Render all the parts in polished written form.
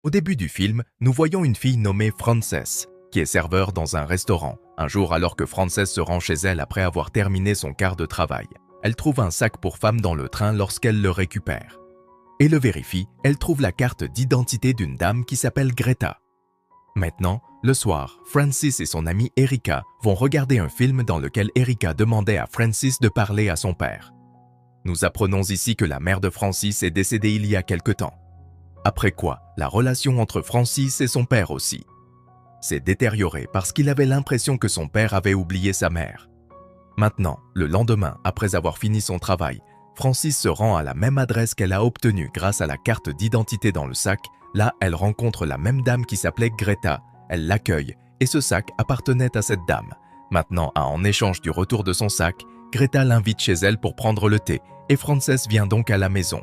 Au début du film, nous voyons une fille nommée Frances, qui est serveur dans un restaurant. Un jour, alors que Frances se rend chez elle après avoir terminé son quart de travail, elle trouve un sac pour femme dans le train lorsqu'elle le récupère. Et le vérifie, elle trouve la carte d'identité d'une dame qui s'appelle Greta. Maintenant, le soir, Francis et son amie Erika vont regarder un film dans lequel Erika demandait à Francis de parler à son père. Nous apprenons ici que la mère de Francis est décédée il y a quelque temps. Après quoi, la relation entre Francis et son père aussi s'est détériorée parce qu'il avait l'impression que son père avait oublié sa mère. Maintenant, le lendemain, après avoir fini son travail, Francis se rend à la même adresse qu'elle a obtenue grâce à la carte d'identité dans le sac. Là, elle rencontre la même dame qui s'appelait Greta. Elle l'accueille et ce sac appartenait à cette dame. Maintenant, en échange du retour de son sac, Greta l'invite chez elle pour prendre le thé et Frances vient donc à la maison.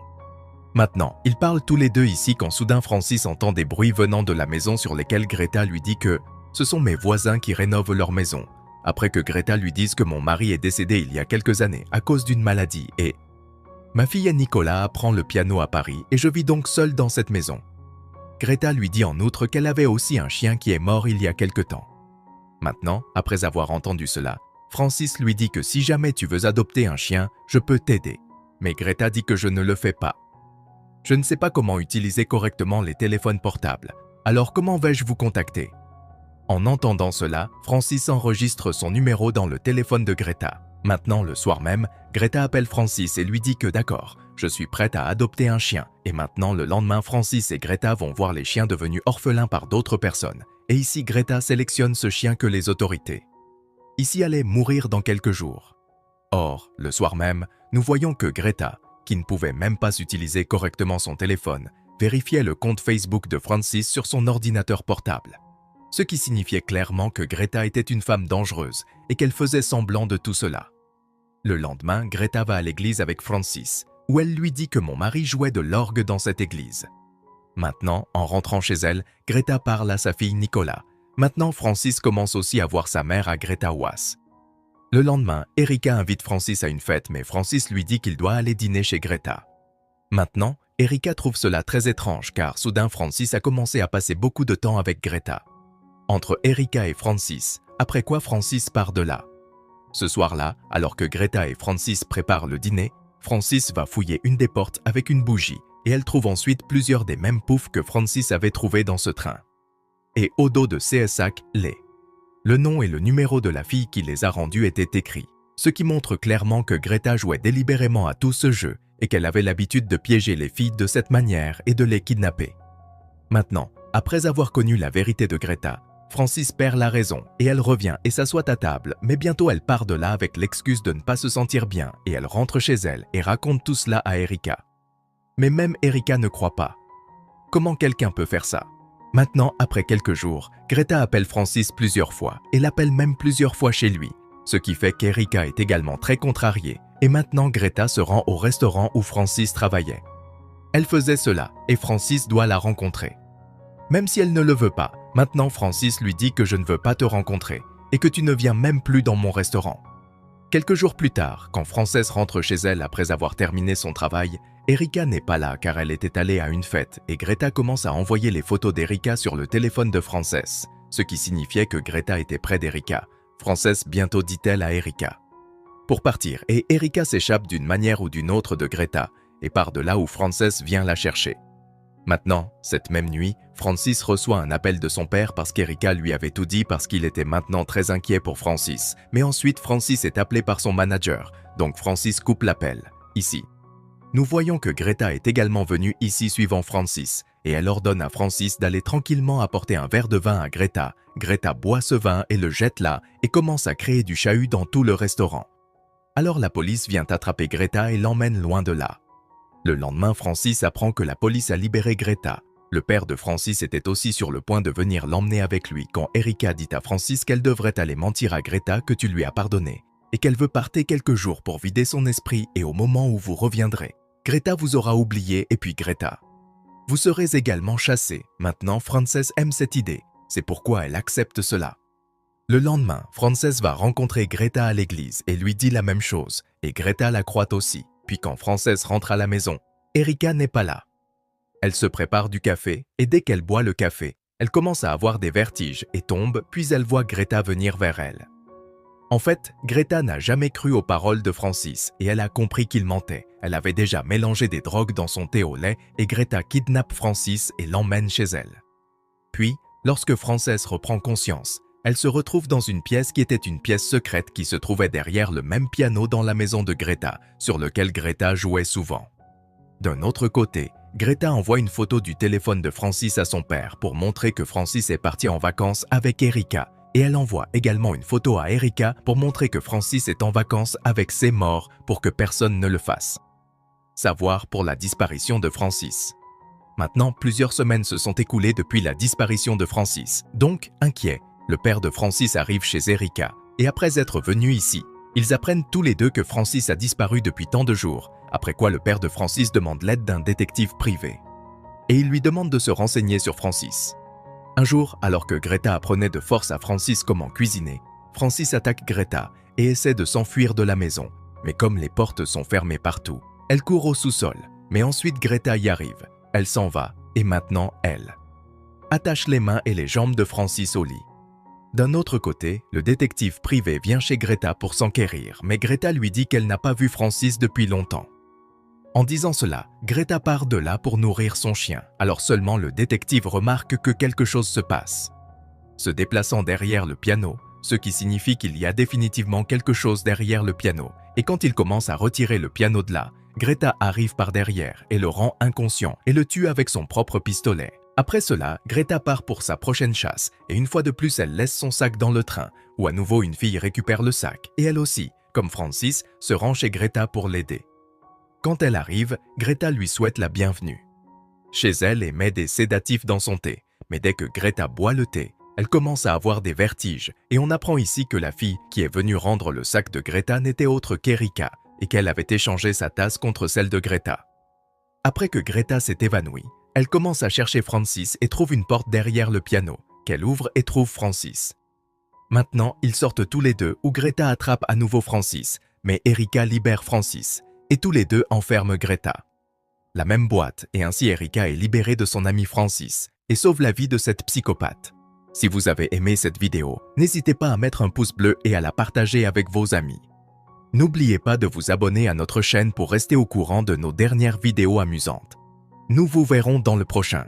Maintenant, ils parlent tous les deux ici quand soudain Francis entend des bruits venant de la maison sur lesquels Greta lui dit que ce sont mes voisins qui rénovent leur maison. Après que Greta lui dise que mon mari est décédé il y a quelques années à cause d'une maladie et ma fille Nicolas apprend le piano à Paris et je vis donc seule dans cette maison. Greta lui dit en outre qu'elle avait aussi un chien qui est mort il y a quelque temps. Maintenant, après avoir entendu cela, Francis lui dit que si jamais tu veux adopter un chien, je peux t'aider. Mais Greta dit que je ne le fais pas. Je ne sais pas comment utiliser correctement les téléphones portables, alors comment vais-je vous contacter? En entendant cela, Francis enregistre son numéro dans le téléphone de Greta. Maintenant, le soir même, Greta appelle Francis et lui dit que d'accord, je suis prête à adopter un chien. Et maintenant, le lendemain, Francis et Greta vont voir les chiens devenus orphelins par d'autres personnes. Et ici, Greta sélectionne ce chien que les autorités ici allait mourir dans quelques jours. Or, le soir même, nous voyons que Greta, qui ne pouvait même pas utiliser correctement son téléphone, vérifiait le compte Facebook de Francis sur son ordinateur portable. Ce qui signifiait clairement que Greta était une femme dangereuse et qu'elle faisait semblant de tout cela. Le lendemain, Greta va à l'église avec Francis, où elle lui dit que mon mari jouait de l'orgue dans cette église. Maintenant, en rentrant chez elle, Greta parle à sa fille Nicolas. Maintenant, Francis commence aussi à voir sa mère à Greta Was. Le lendemain, Erika invite Francis à une fête, mais Francis lui dit qu'il doit aller dîner chez Greta. Maintenant, Erika trouve cela très étrange car soudain Francis a commencé à passer beaucoup de temps avec Greta. Entre Erika et Francis, après quoi Francis part de là. Ce soir-là, alors que Greta et Francis préparent le dîner, Francis va fouiller une des portes avec une bougie et elle trouve ensuite plusieurs des mêmes poufs que Francis avait trouvés dans ce train. Et au dos de ces sacs, le nom et le numéro de la fille qui les a rendus étaient écrits, ce qui montre clairement que Greta jouait délibérément à tout ce jeu et qu'elle avait l'habitude de piéger les filles de cette manière et de les kidnapper. Maintenant, après avoir connu la vérité de Greta, Francis perd la raison et elle revient et s'assoit à table, mais bientôt elle part de là avec l'excuse de ne pas se sentir bien et elle rentre chez elle et raconte tout cela à Erika. Mais même Erika ne croit pas. Comment quelqu'un peut faire ça? Maintenant, après quelques jours, Greta appelle Francis plusieurs fois et l'appelle même plusieurs fois chez lui, ce qui fait qu'Erika est également très contrariée et maintenant Greta se rend au restaurant où Francis travaillait. Elle faisait cela et Francis doit la rencontrer. Même si elle ne le veut pas, maintenant Francis lui dit que je ne veux pas te rencontrer et que tu ne viens même plus dans mon restaurant. Quelques jours plus tard, quand Frances rentre chez elle après avoir terminé son travail, Erika n'est pas là car elle était allée à une fête et Greta commence à envoyer les photos d'Erika sur le téléphone de Frances, ce qui signifiait que Greta était près d'Erika. Frances bientôt dit-elle à Erika pour partir et Erika s'échappe d'une manière ou d'une autre de Greta et part de là où Frances vient la chercher. Maintenant, cette même nuit, Francis reçoit un appel de son père parce qu'Erika lui avait tout dit parce qu'il était maintenant très inquiet pour Francis. Mais ensuite, Francis est appelé par son manager, donc Francis coupe l'appel. Ici, nous voyons que Greta est également venue ici suivant Francis et elle ordonne à Francis d'aller tranquillement apporter un verre de vin à Greta. Greta boit ce vin et le jette là et commence à créer du chahut dans tout le restaurant. Alors la police vient attraper Greta et l'emmène loin de là. Le lendemain, Francis apprend que la police a libéré Greta. Le père de Francis était aussi sur le point de venir l'emmener avec lui quand Erika dit à Francis qu'elle devrait aller mentir à Greta que tu lui as pardonné et qu'elle veut partir quelques jours pour vider son esprit et au moment où vous reviendrez, Greta vous aura oublié et puis Greta, vous serez également chassé. Maintenant, Frances aime cette idée. C'est pourquoi elle accepte cela. Le lendemain, Frances va rencontrer Greta à l'église et lui dit la même chose et Greta la croit aussi. Puis quand Frances rentre à la maison, Erika n'est pas là. Elle se prépare du café et dès qu'elle boit le café, elle commence à avoir des vertiges et tombe, puis elle voit Greta venir vers elle. En fait, Greta n'a jamais cru aux paroles de Francis et elle a compris qu'il mentait. Elle avait déjà mélangé des drogues dans son thé au lait et Greta kidnappe Francis et l'emmène chez elle. Puis, lorsque Frances reprend conscience, elle se retrouve dans une pièce qui était une pièce secrète qui se trouvait derrière le même piano dans la maison de Greta, sur lequel Greta jouait souvent. D'un autre côté, Greta envoie une photo du téléphone de Francis à son père pour montrer que Francis est parti en vacances avec Erika, et elle envoie également une photo à Erika pour montrer que Francis est en vacances avec ses morts pour que personne ne le fasse. Savoir pour la disparition de Francis. Maintenant, plusieurs semaines se sont écoulées depuis la disparition de Francis. Donc, inquiet, le père de Francis arrive chez Erika, et après être venu ici, ils apprennent tous les deux que Francis a disparu depuis tant de jours, après quoi le père de Francis demande l'aide d'un détective privé. Et il lui demande de se renseigner sur Francis. Un jour, alors que Greta apprenait de force à Francis comment cuisiner, Francis attaque Greta et essaie de s'enfuir de la maison. Mais comme les portes sont fermées partout, elle court au sous-sol. Mais ensuite Greta y arrive. Elle s'en va et maintenant elle attache les mains et les jambes de Francis au lit. D'un autre côté, le détective privé vient chez Greta pour s'enquérir, mais Greta lui dit qu'elle n'a pas vu Francis depuis longtemps. En disant cela, Greta part de là pour nourrir son chien, alors seulement le détective remarque que quelque chose se passe. Se déplaçant derrière le piano, ce qui signifie qu'il y a définitivement quelque chose derrière le piano, et quand il commence à retirer le piano de là, Greta arrive par derrière et le rend inconscient et le tue avec son propre pistolet. Après cela, Greta part pour sa prochaine chasse, et une fois de plus elle laisse son sac dans le train, où à nouveau une fille récupère le sac, et elle aussi, comme Francis, se rend chez Greta pour l'aider. Quand elle arrive, Greta lui souhaite la bienvenue. Chez elle, elle met des sédatifs dans son thé, mais dès que Greta boit le thé, elle commence à avoir des vertiges, et on apprend ici que la fille qui est venue rendre le sac de Greta n'était autre qu'Erika, et qu'elle avait échangé sa tasse contre celle de Greta. Après que Greta s'est évanouie, elle commence à chercher Francis et trouve une porte derrière le piano, qu'elle ouvre et trouve Francis. Maintenant, ils sortent tous les deux où Greta attrape à nouveau Francis, mais Erika libère Francis, et tous les deux enferment Greta. La même boîte, et ainsi Erika est libérée de son ami Francis et sauve la vie de cette psychopathe. Si vous avez aimé cette vidéo, n'hésitez pas à mettre un pouce bleu et à la partager avec vos amis. N'oubliez pas de vous abonner à notre chaîne pour rester au courant de nos dernières vidéos amusantes. Nous vous verrons dans le prochain.